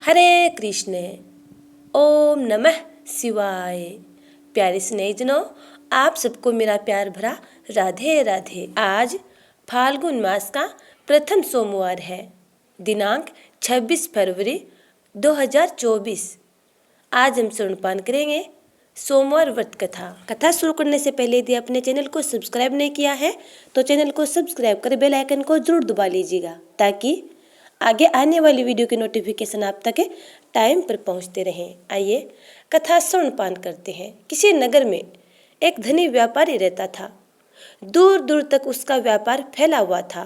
हरे कृष्ण। ओम नमः शिवाय। प्यारे स्नेहितनों, आप सबको मेरा प्यार भरा राधे राधे। आज फाल्गुन मास का प्रथम सोमवार है, दिनांक 26 फरवरी 2024। आज हम स्तनपान करेंगे सोमवार व्रत कथा शुरू करने से पहले यदि आपने चैनल को सब्सक्राइब नहीं किया है तो चैनल को सब्सक्राइब कर बेल आइकन को जरूर दबा लीजिएगा, ताकि आगे आने वाली वीडियो की नोटिफिकेशन आप तक टाइम पर पहुंचते रहें। आइए कथा स्तनपान करते हैं। किसी नगर में एक धनी व्यापारी रहता था। दूर दूर तक उसका व्यापार फैला हुआ था।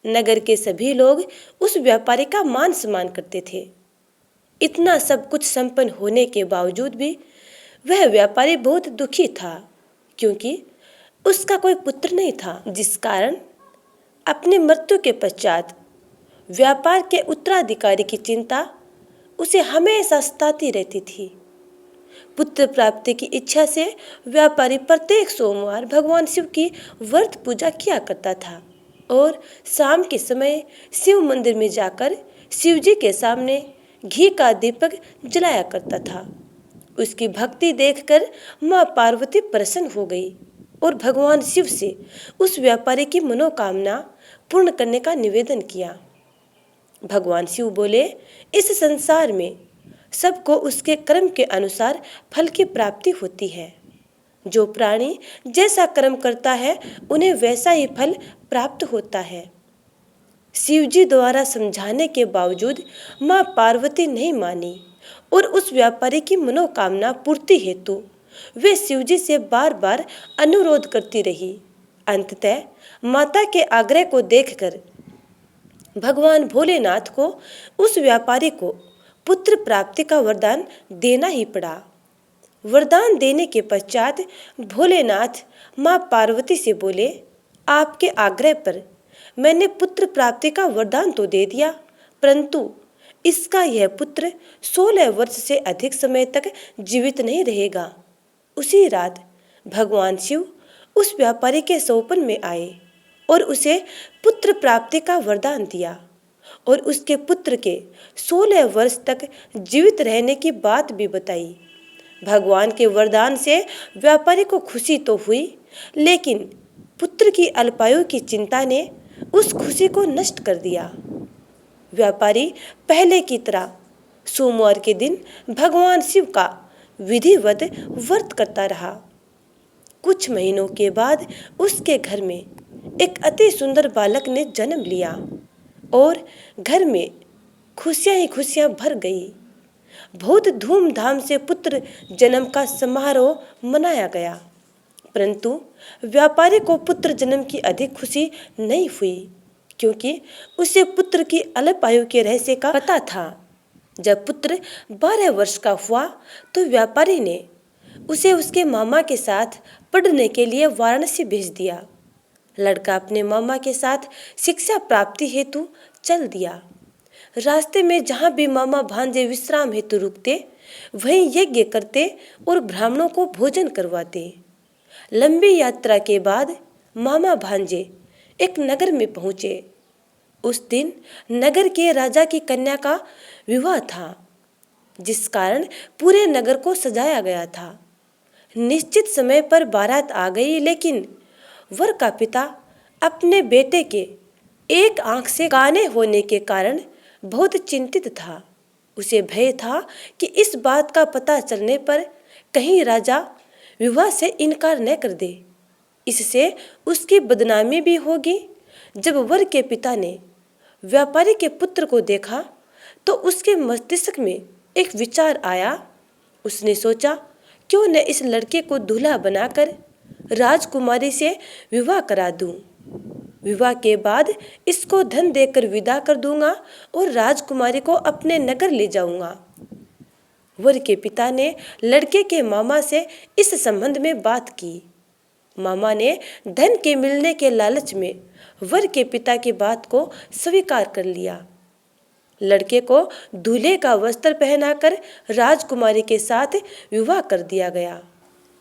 नगर के सभी लोग उस व्यापारी का मान सम्मान करते थे। इतना सब कुछ संपन्न होने के बावजूद भी वह व्यापारी बहुत दुखी था, क्योंकि उसका कोई पुत्र नहीं था, जिस कारण अपनी मृत्यु के पश्चात व्यापार के उत्तराधिकारी की चिंता उसे हमेशा सताती रहती थी। पुत्र प्राप्ति की इच्छा से व्यापारी प्रत्येक सोमवार भगवान शिव की व्रत पूजा किया करता था और शाम के समय शिव मंदिर में जाकर शिव जी के सामने घी का दीपक जलाया करता था। उसकी भक्ति देखकर माँ पार्वती प्रसन्न हो गई और भगवान शिव से उस व्यापारी की मनोकामना पूर्ण करने का निवेदन किया। भगवान शिव बोले, इस संसार में सबको उसके कर्म के अनुसार फल की प्राप्ति होती है। जो प्राणी जैसा कर्म करता है उन्हें वैसा ही फल प्राप्त होता है। शिव जी द्वारा समझाने के बावजूद माँ पार्वती नहीं मानी और उस व्यापारी की मनोकामना पूर्ति हेतु वे शिव जी से बार बार अनुरोध करती रही। अंततः माता के आग्रह को देखकर भगवान भोलेनाथ को उस व्यापारी को पुत्र प्राप्ति का वरदान देना ही पड़ा। वरदान देने के पश्चात भोलेनाथ माँ पार्वती से बोले, आपके आग्रह पर मैंने पुत्र प्राप्ति का वरदान तो दे दिया, परंतु इसका यह पुत्र 16 वर्ष से अधिक समय तक जीवित नहीं रहेगा। उसी रात भगवान शिव उस व्यापारी के सोपन में आए और उसे पुत्र प्राप्ति का वरदान दिया और उसके पुत्र के 16 वर्ष तक जीवित रहने की बात भी बताई। भगवान के वरदान से व्यापारी को खुशी तो हुई, लेकिन पुत्र की अल्पायु की चिंता ने उस खुशी को नष्ट कर दिया। व्यापारी पहले की तरह सोमवार के दिन भगवान शिव का विधिवत व्रत करता रहा। कुछ महीनों के बाद उसके घर में एक अति सुंदर बालक ने जन्म लिया और घर में खुशियां ही खुशियां भर गई। बहुत धूमधाम से पुत्र जन्म का समारोह मनाया गया, परंतु व्यापारी को पुत्र जन्म की अधिक खुशी नहीं हुई, क्योंकि उसे पुत्र की अल्पायु के रहस्य का पता था। जब पुत्र 12 वर्ष का हुआ तो व्यापारी ने उसे उसके मामा के साथ पढ़ने के लिए वाराणसी भेज दिया। लड़का अपने मामा के साथ शिक्षा प्राप्ति हेतु चल दिया। रास्ते में जहाँ भी मामा भांजे विश्राम हेतु रुकते, वहीं यज्ञ करते और ब्राह्मणों को भोजन करवाते। लंबी यात्रा के बाद मामा भांजे एक नगर में पहुँचे। उस दिन नगर के राजा की कन्या का विवाह था, जिस कारण पूरे नगर को सजाया गया था। निश्चित समय पर बारात आ गई, लेकिन वर का पिता अपने बेटे के एक आंख से काने होने के कारण बहुत चिंतित था। उसे भय था कि इस बात का पता चलने पर कहीं राजा विवाह से इनकार न कर दे, इससे उसकी बदनामी भी होगी। जब वर के पिता ने व्यापारी के पुत्र को देखा तो उसके मस्तिष्क में एक विचार आया। उसने सोचा, क्यों न इस लड़के को दूल्हा बनाकर राजकुमारी से विवाह करा दूं। विवाह के बाद इसको धन देकर विदा कर दूंगा और राजकुमारी को अपने नगर ले जाऊंगा। वर के पिता ने लड़के के मामा से इस संबंध में बात की। मामा ने धन के मिलने के लालच में वर के पिता की बात को स्वीकार कर लिया। लड़के को दूल्हे का वस्त्र पहनाकर राजकुमारी के साथ विवाह कर दिया गया।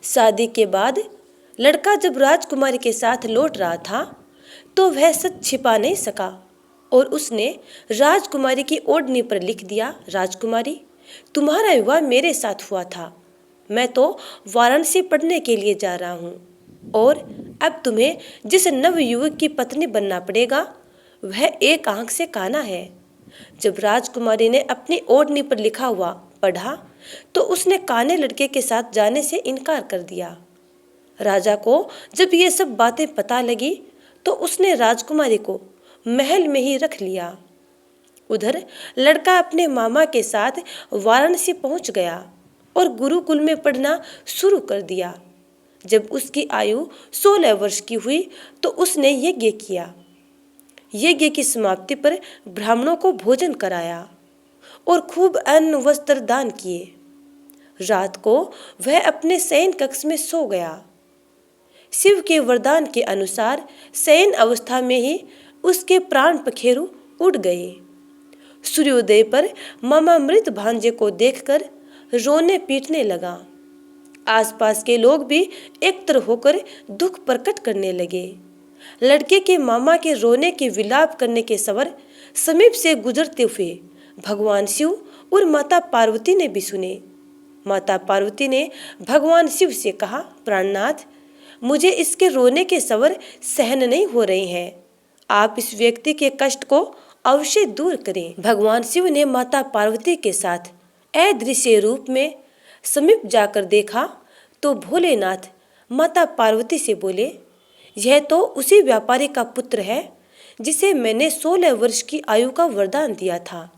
शादी के बाद लड़का जब राजकुमारी के साथ लौट रहा था तो वह सच छिपा नहीं सका और उसने राजकुमारी की ओढ़नी पर लिख दिया, राजकुमारी, तुम्हारा विवाह मेरे साथ हुआ था। मैं तो वाराणसी पढ़ने के लिए जा रहा हूँ और अब तुम्हें जिस नवयुवक की पत्नी बनना पड़ेगा वह एक आंख से काना है। जब राजकुमारी ने अपनी ओढ़नी पर लिखा हुआ पढ़ा तो उसने काने लड़के के साथ जाने से इनकार कर दिया। राजा को जब ये सब बातें पता लगी तो उसने राजकुमारी को महल में ही रख लिया। उधर लड़का अपने मामा के साथ वाराणसी पहुंच गया और गुरुकुल में पढ़ना शुरू कर दिया। जब उसकी आयु 16 वर्ष की हुई तो उसने यज्ञ किया। यज्ञ की समाप्ति पर ब्राह्मणों को भोजन कराया और खूब अन्न वस्त्र दान किए। रात को वह अपने शयन कक्ष में सो गया। शिव के वरदान के अनुसार शयन अवस्था में ही उसके प्राण पखेरु उड़ गए। सूर्योदय पर मामा मृत भांजे को देखकर रोने पीटने लगा। आसपास के लोग भी एकत्र होकर दुख प्रकट करने लगे। लड़के के मामा के रोने के विलाप करने के स्वर समीप से गुजरते हुए भगवान शिव और माता पार्वती ने भी सुने। माता पार्वती ने भगवान शिव से कहा, प्राणनाथ, मुझे इसके रोने के स्वर सहन नहीं हो रहे हैं। आप इस व्यक्ति के कष्ट को अवश्य दूर करें। भगवान शिव ने माता पार्वती के साथ अदृश्य रूप में समीप जाकर देखा तो भोलेनाथ माता पार्वती से बोले, यह तो उसी व्यापारी का पुत्र है जिसे मैंने 16 वर्ष की आयु का वरदान दिया था।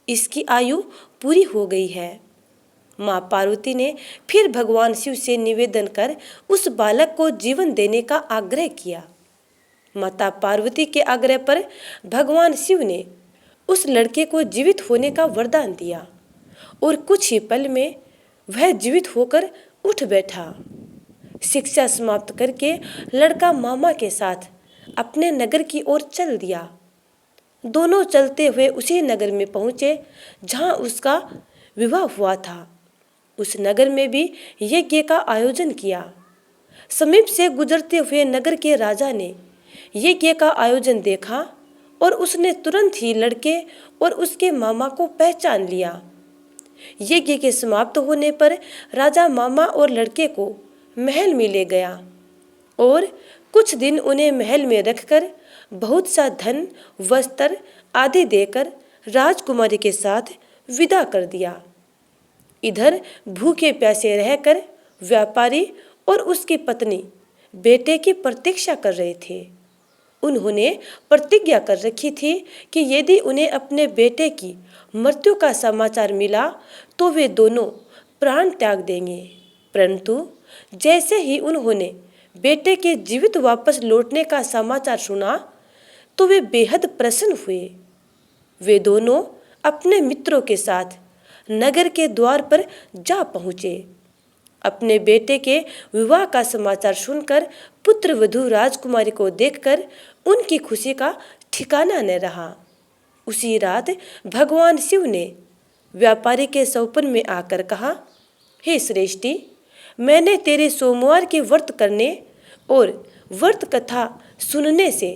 इसकी आयु पूरी हो गई है। माँ पार्वती ने फिर भगवान शिव से निवेदन कर उस बालक को जीवन देने का आग्रह किया। माता पार्वती के आग्रह पर भगवान शिव ने उस लड़के को जीवित होने का वरदान दिया और कुछ ही पल में वह जीवित होकर उठ बैठा। शिक्षा समाप्त करके लड़का मामा के साथ अपने नगर की ओर चल दिया। दोनों चलते हुए उसी नगर में पहुंचे जहां उसका विवाह हुआ था। उस नगर में भी यज्ञ का आयोजन किया। समीप से गुजरते हुए नगर के राजा ने यज्ञ का आयोजन देखा और उसने तुरंत ही लड़के और उसके मामा को पहचान लिया। यज्ञ के समाप्त होने पर राजा मामा और लड़के को महल में ले गया और कुछ दिन उन्हें महल में रखकर बहुत सा धन वस्त्र आदि देकर राजकुमारी के साथ विदा कर दिया। इधर भूखे प्यासे रहकर व्यापारी और उसकी पत्नी बेटे की प्रतीक्षा कर रहे थे। उन्होंने प्रतिज्ञा कर रखी थी कि यदि उन्हें अपने बेटे की मृत्यु का समाचार मिला तो वे दोनों प्राण त्याग देंगे। परंतु जैसे ही उन्होंने बेटे के जीवित वापस लौटने का समाचार सुना तो वे बेहद प्रसन्न हुए। वे दोनों अपने मित्रों के साथ नगर के द्वार पर जा पहुँचे। अपने बेटे के विवाह का समाचार सुनकर पुत्र वधू राजकुमारी को देखकर उनकी खुशी का ठिकाना न रहा। उसी रात भगवान शिव ने व्यापारी के सौपन में आकर कहा, हे श्रेष्ठी, मैंने तेरे सोमवार के व्रत करने और व्रत कथा सुनने से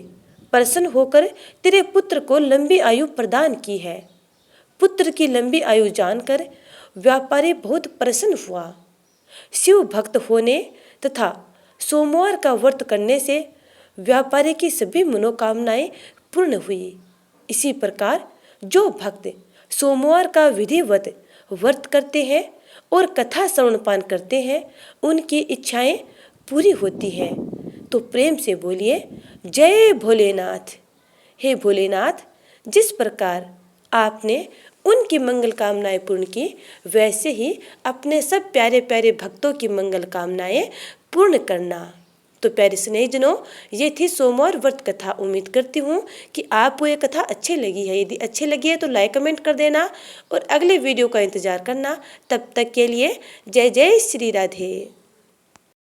प्रसन्न होकर तेरे पुत्र को लंबी आयु प्रदान की है। पुत्र की लंबी आयु जानकर व्यापारी बहुत प्रसन्न हुआ। शिव भक्त होने तथा सोमवार का व्रत करने से व्यापारी की सभी मनोकामनाएं पूर्ण हुई। इसी प्रकार जो भक्त सोमवार का विधिवत व्रत करते हैं और कथा श्रवणपान करते हैं उनकी इच्छाएं पूरी होती हैं। तो प्रेम से बोलिए, जय भोलेनाथ। हे भोलेनाथ, जिस प्रकार आपने उनकी मंगल कामनाएं पूर्ण की वैसे ही अपने सब प्यारे प्यारे भक्तों की मंगल कामनाएं पूर्ण करना। तो प्यारे स्नेहीजनों, ये थी सोमवार व्रत कथा। उम्मीद करती हूँ कि आपको ये कथा अच्छी लगी है। यदि अच्छी लगी है तो लाइक कमेंट कर देना और अगले वीडियो का इंतजार करना। तब तक के लिए जय जय श्री राधे।